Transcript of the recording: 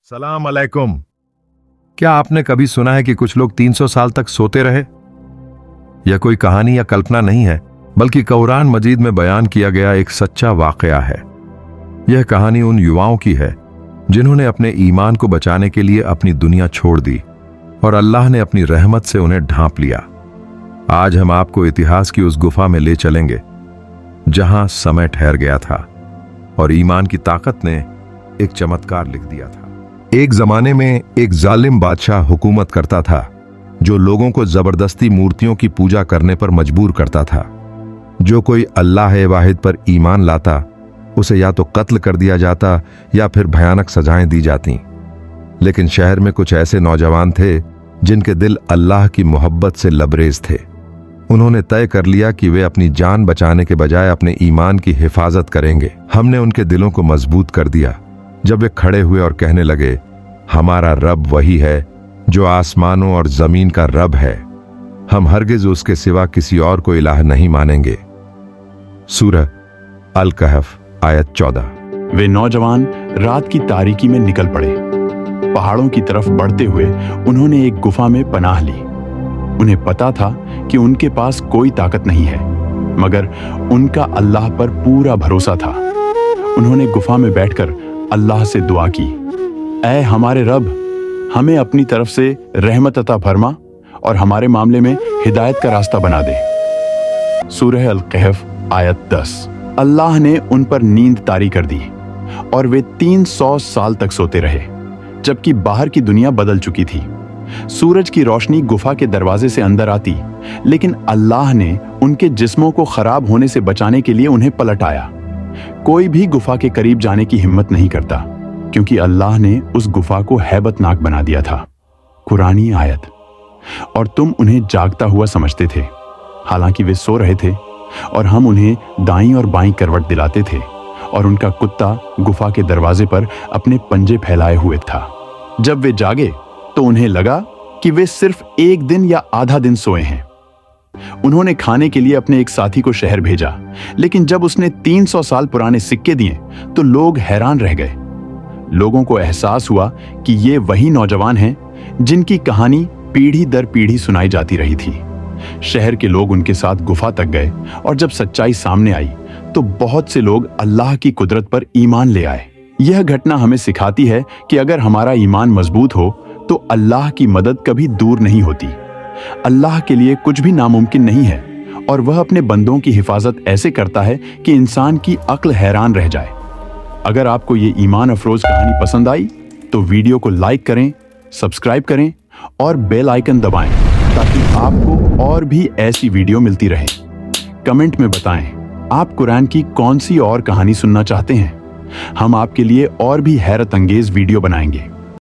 सलाम अलैकुम। क्या आपने कभी सुना है कि कुछ लोग 300 साल तक सोते रहे? यह कोई कहानी या कल्पना नहीं है, बल्कि कुरान मजीद में बयान किया गया एक सच्चा वाकया है। यह कहानी उन युवाओं की है जिन्होंने अपने ईमान को बचाने के लिए अपनी दुनिया छोड़ दी और अल्लाह ने अपनी रहमत से उन्हें ढांप लिया। आज हम आपको इतिहास की उस गुफा में ले चलेंगे जहां समय ठहर गया था और ईमान की ताकत ने एक चमत्कार लिख दिया था। एक जमाने में एक जालिम बादशाह हुकूमत करता था जो लोगों को जबरदस्ती मूर्तियों की पूजा करने पर मजबूर करता था। जो कोई अल्लाह वाहिद पर ईमान लाता उसे या तो कत्ल कर दिया जाता या फिर भयानक सजाएं दी जाती। लेकिन शहर में कुछ ऐसे नौजवान थे जिनके दिल अल्लाह की मोहब्बत से लबरेज थे। उन्होंने तय कर लिया कि वे अपनी जान बचाने के बजाय अपने ईमान की हिफाजत करेंगे। हमने उनके दिलों को मजबूत कर दिया जब वे खड़े हुए और कहने लगे, हमारा रब वही है जो आसमानों और जमीन का रब है। हम हरगिज उसके सिवा किसी और को इलाह नहीं मानेंगे। सूरह अल कहफ आयत 14। वे नौजवान रात की तारीकी में निकल पड़े। पहाड़ों की तरफ बढ़ते हुए उन्होंने एक गुफा में पनाह ली। उन्हें पता था कि उनके पास कोई ताकत नहीं है, मगर उनका अल्लाह पर पूरा भरोसा था। उन्होंने गुफा में बैठकर अल्लाह से दुआ की, ऐ हमारे रब, हमें अपनी तरफ से रहमत अता फरमा और हमारे मामले में हिदायत का रास्ता बना दे। सूरह अल कहफ आयत 10। अल्लाह ने उन पर नींद तारी कर दी और वे 300 साल तक सोते रहे, जबकि बाहर की दुनिया बदल चुकी थी। सूरज की रोशनी गुफा के दरवाजे से अंदर आती, लेकिन अल्लाह ने उनके जिस्मों को खराब होने से बचाने के लिए उन्हें पलटाया। कोई भी गुफा के करीब जाने की हिम्मत नहीं करता, क्योंकि अल्लाह ने उस गुफा को हैबतनाक बना दिया था। कुरानी आयत। और तुम उन्हें जागता हुआ समझते थे, हालांकि वे सो रहे थे, और हम उन्हें दाईं और बाईं करवट दिलाते थे, और उनका कुत्ता गुफा के दरवाजे पर अपने पंजे फैलाए हुए था। जब वे जागे तो उन्हें लगा कि वे सिर्फ एक दिन या आधा दिन सोए हैं। उन्होंने खाने के लिए अपने एक साथी को शहर भेजा, लेकिन जब उसने 300 साल पुराने सिक्के दिए तो लोग हैरान रह गए। लोगों को एहसास हुआ कि ये वही नौजवान हैं जिनकी कहानी पीढ़ी दर पीढ़ी सुनाई जाती रही थी। शहर के लोग उनके साथ गुफा तक गए, और जब सच्चाई सामने आई तो बहुत से लोग अल्लाह की कुदरत पर ईमान ले आए। यह घटना हमें सिखाती है कि अगर हमारा ईमान मजबूत हो तो अल्लाह की मदद कभी दूर नहीं होती। अल्लाह के लिए कुछ भी नामुमकिन नहीं है, और वह अपने बंदों की हिफाजत ऐसे करता है कि इंसान की अक्ल हैरान रह जाए। अगर आपको ये ईमान अफरोज कहानी पसंद आई तो वीडियो को लाइक करें, सब्सक्राइब करें और बेल आइकन दबाएं, ताकि आपको और भी ऐसी वीडियो मिलती रहे। कमेंट में बताएं आप कुरान की कौन सी और कहानी सुनना चाहते हैं। हम आपके लिए और भी हैरत अंगेज वीडियो बनाएंगे।